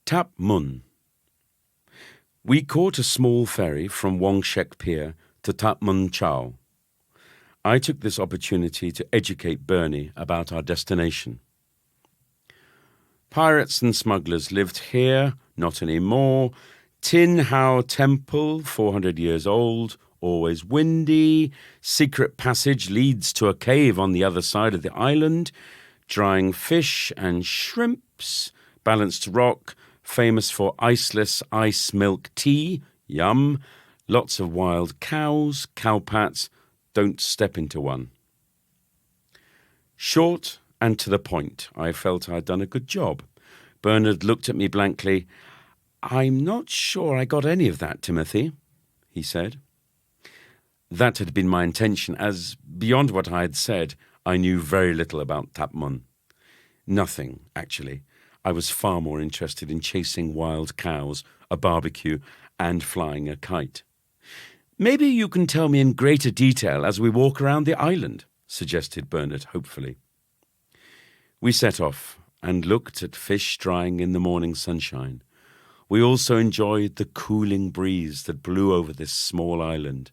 Tap Mun. We caught a small ferry from Wongshek Pier to Tap Mun Chow. I took this opportunity to educate Bernie about our destination. Pirates and smugglers lived here, not anymore. Tin Hau Temple, 400 years old, always windy. Secret passage leads to a cave on the other side of the island. Drying fish and shrimps. Balanced rock, famous for iceless ice milk tea. Yum. Lots of wild cows, cowpats. Don't step into one. Short and to the point. I felt I'd done a good job. Bernard looked at me blankly. "I'm not sure I got any of that, Timothy," he said. That had been my intention, as, beyond what I had said, I knew very little about Tap Mun. Nothing, actually. I was far more interested in chasing wild cows, a barbecue, and flying a kite. "Maybe you can tell me in greater detail as we walk around the island," suggested Bernard hopefully. We set off and looked at fish drying in the morning sunshine. We also enjoyed the cooling breeze that blew over this small island.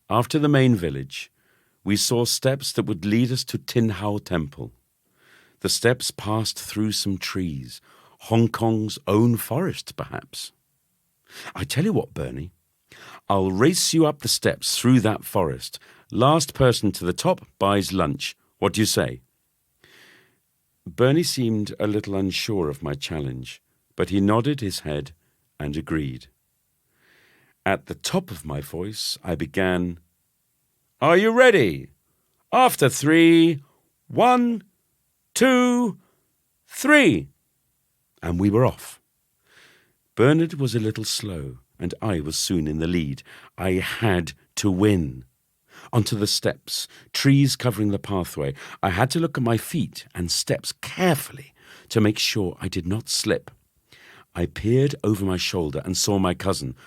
After the main village, we saw steps that would lead us to Tin Hau Temple. The steps passed through some trees, Hong Kong's own forest, perhaps. "I tell you what, Bernie, I'll race you up the steps through that forest. Last person to the top buys lunch. What do you say?" Bernie seemed a little unsure of my challenge, but he nodded his head and agreed. At the top of my voice, I began, "Are you ready? After 3, 1, 2, 3. And we were off. Bernard was a little slow, and I was soon in the lead. I had to win. Onto the steps, trees covering the pathway. I had to look at my feet and steps carefully to make sure I did not slip. I peered over my shoulder and saw my cousin.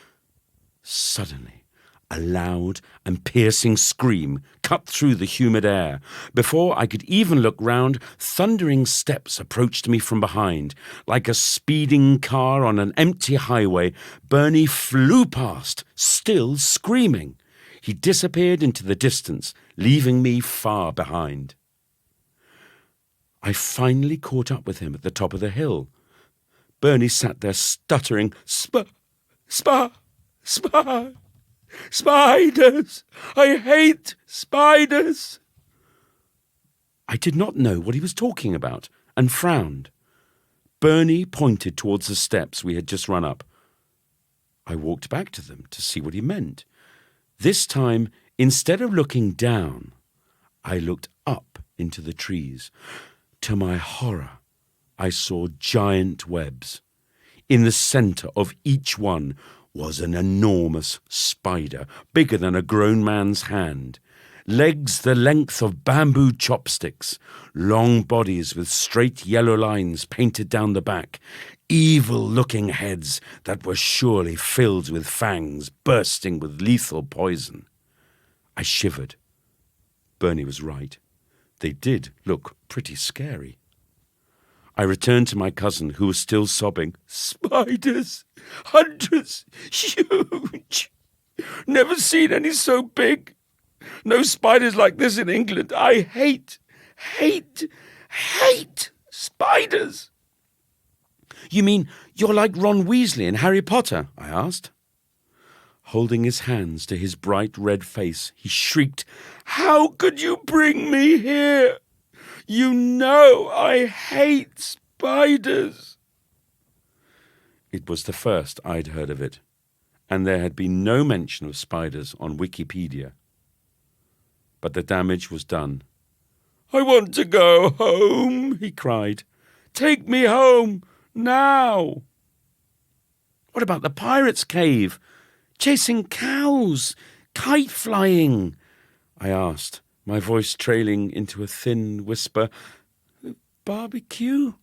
Suddenly, a loud and piercing scream cut through the humid air. Before I could even look round, thundering steps approached me from behind. Like a speeding car on an empty highway, Bernie flew past, still screaming. He disappeared into the distance, leaving me far behind. I finally caught up with him at the top of the hill. Bernie sat there stuttering, Spiders! I hate spiders!" I did not know what he was talking about and frowned. Bernie pointed towards the steps we had just run up. I walked back to them to see what he meant. This time, instead of looking down, I looked up into the trees. To my horror, I saw giant webs. In the centre of each one was an enormous spider, bigger than a grown man's hand. Legs the length of bamboo chopsticks, long bodies with straight yellow lines painted down the back, evil-looking heads that were surely filled with fangs bursting with lethal poison. I shivered. Bernie was right. They did look pretty scary. I returned to my cousin, who was still sobbing. "Spiders! Hundreds! Huge! Never seen any so big! No spiders like this in England! I hate spiders!" "You mean you're like Ron Weasley in Harry Potter?" I asked. Holding his hands to his bright red face, he shrieked, "How could you bring me here? You know I hate spiders." It was the first I'd heard of it, and there had been no mention of spiders on Wikipedia. But the damage was done. "I want to go home," he cried. "Take me home, now." "What about the pirates' cave? Chasing cows? Kite flying?" I asked, my voice trailing into a thin whisper. "Barbecue?"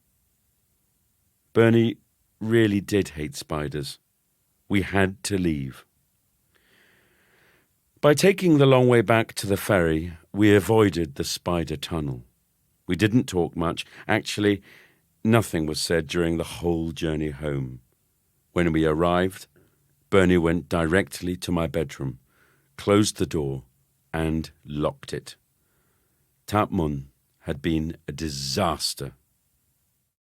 Bernie really did hate spiders. We had to leave. By taking the long way back to the ferry, we avoided the spider tunnel. We didn't talk much. Actually, Nothing was said during the whole journey home. When we arrived, Bernie went directly to my bedroom, closed the door, and locked it. Tap Mun had been a disaster